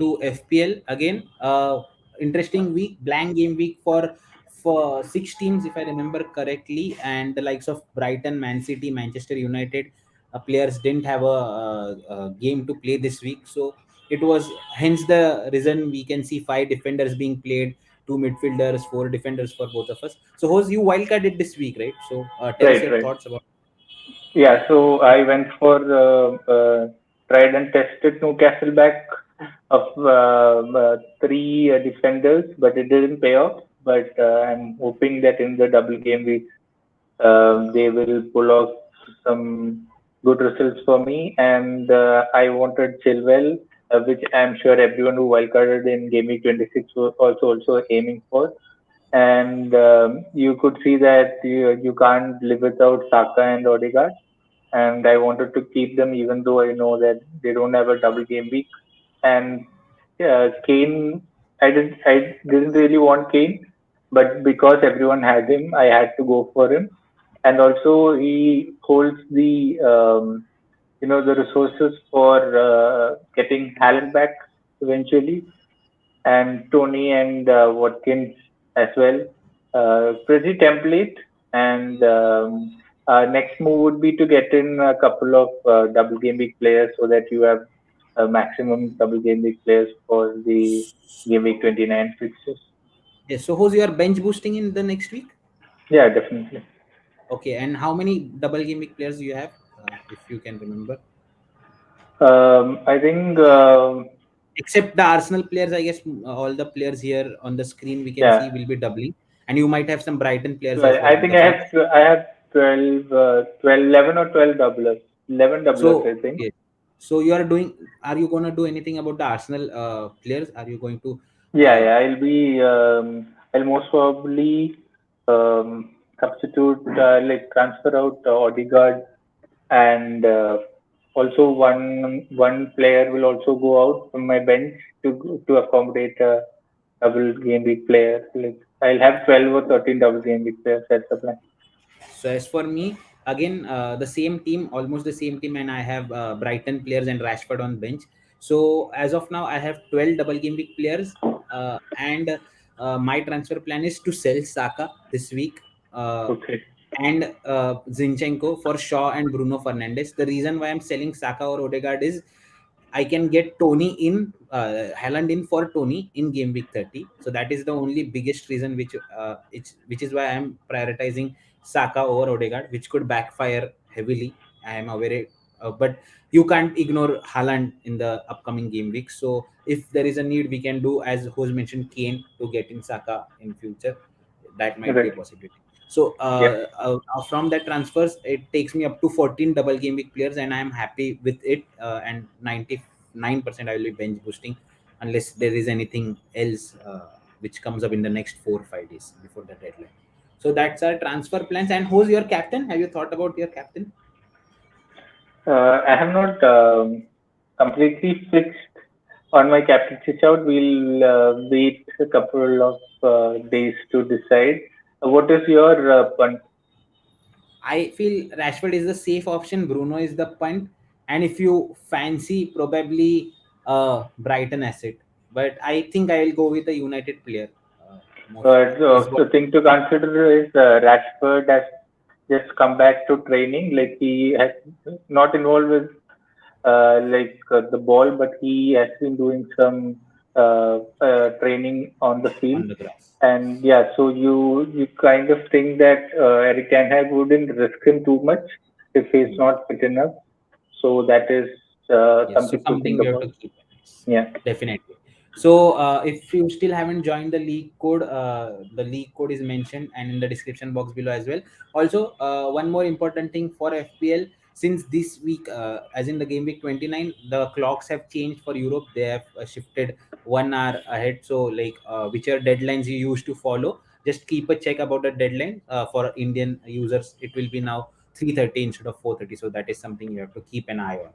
to FPL again. Interesting week, blank game week for six teams, if I remember correctly, and the likes of Brighton, Man City, Manchester United players didn't have a game to play this week. So it was hence the reason we can see five defenders being played, two midfielders, four defenders for both of us. So, Hose, you wildcarded this week, right? So, tell us Right, your right. thoughts about. Yeah, so I went for tried and tested Newcastle back of three defenders, but it didn't pay off. But I'm hoping that in the double game week, they will pull off some good results for me. And I wanted Chilwell, which I'm sure everyone who wildcarded in Game Week 26 was also aiming for. And you could see that you can't live without Saka and Odegaard, and I wanted to keep them even though I know that they don't have a double game week. And Kane, I didn't really want Kane, but because everyone has him, I had to go for him. And also he holds the the resources for getting Haaland back eventually, and Tony and Watkins as well. Pretty template. And next move would be to get in a couple of double game week players so that you have a maximum double game week players for the game week 29 fixtures. Yes. So, Hose, you are bench boosting in the next week. Yeah, definitely. Okay, and how many double game week players do you have, if you can remember? I think, Except the Arsenal players, I guess all the players here on the screen we can yeah. see will be doubling, and you might have some Brighton players So as well I on think the bench. I have 12, 11 or 12 doublers. 11 doublers, So I think. okay, so you are doing. Are you gonna do anything about the Arsenal players? Are you going to? Yeah, Uh, yeah. I'll most probably substitute, like transfer out Odegaard, and also one player will also go out from my bench to accommodate a double game week player. Like I'll have 12 or 13 double game week players. That's the plan. So as for me, again, the same team, almost the same team, and I have Brighton players and Rashford on bench. So as of now, I have 12 double game week players, and my transfer plan is to sell Saka this week, Okay. and Zinchenko for Shaw and Bruno Fernandes. The reason why I'm selling Saka or Odegaard is I can get Tony in, Haaland in for Tony in game week 30. So that is the only biggest reason which is why I'm prioritizing Saka over Odegaard, which could backfire heavily. I am aware, but you can't ignore Haaland in the upcoming game week. So if there is a need, we can do as Jose mentioned, Kane to get in Saka in future. That might be a Right. possibility. So Yep. from that transfers, it takes me up to 14 double game week players, and I am happy with it. And 99% I will be bench boosting unless there is anything else which comes up in the next 4 or 5 days before the deadline. So that's our transfer plans. And who's your captain? Have you thought about your captain? I have not completely fixed on my captaincy shout. We'll wait a couple of days to decide. What is your punt? I feel Rashford is the safe option. Bruno is the punt, and if you fancy, probably Brighton asset. But I think I will go with a United player. Most is what. The thing to consider is Rashford has just come back to training. Like he has not involved with the ball, but he has been doing some training on the field. On the grass. And yeah, so you kind of think that Eric Ten Hag wouldn't risk him too much if he's Hmm. not fit enough. So that is Yes, so something to something think we have about. to keep in mind. Yeah. Definitely. So if you still haven't joined the league code is mentioned and in the description box below as well. Also, one more important thing for FPL, since this week, as in the game week 29, the clocks have changed for Europe. They have shifted 1 hour ahead. So like whichever deadlines you used to follow, just keep a check about the deadline. For Indian users, it will be now 3:30 instead of 4:30. So that is something you have to keep an eye on.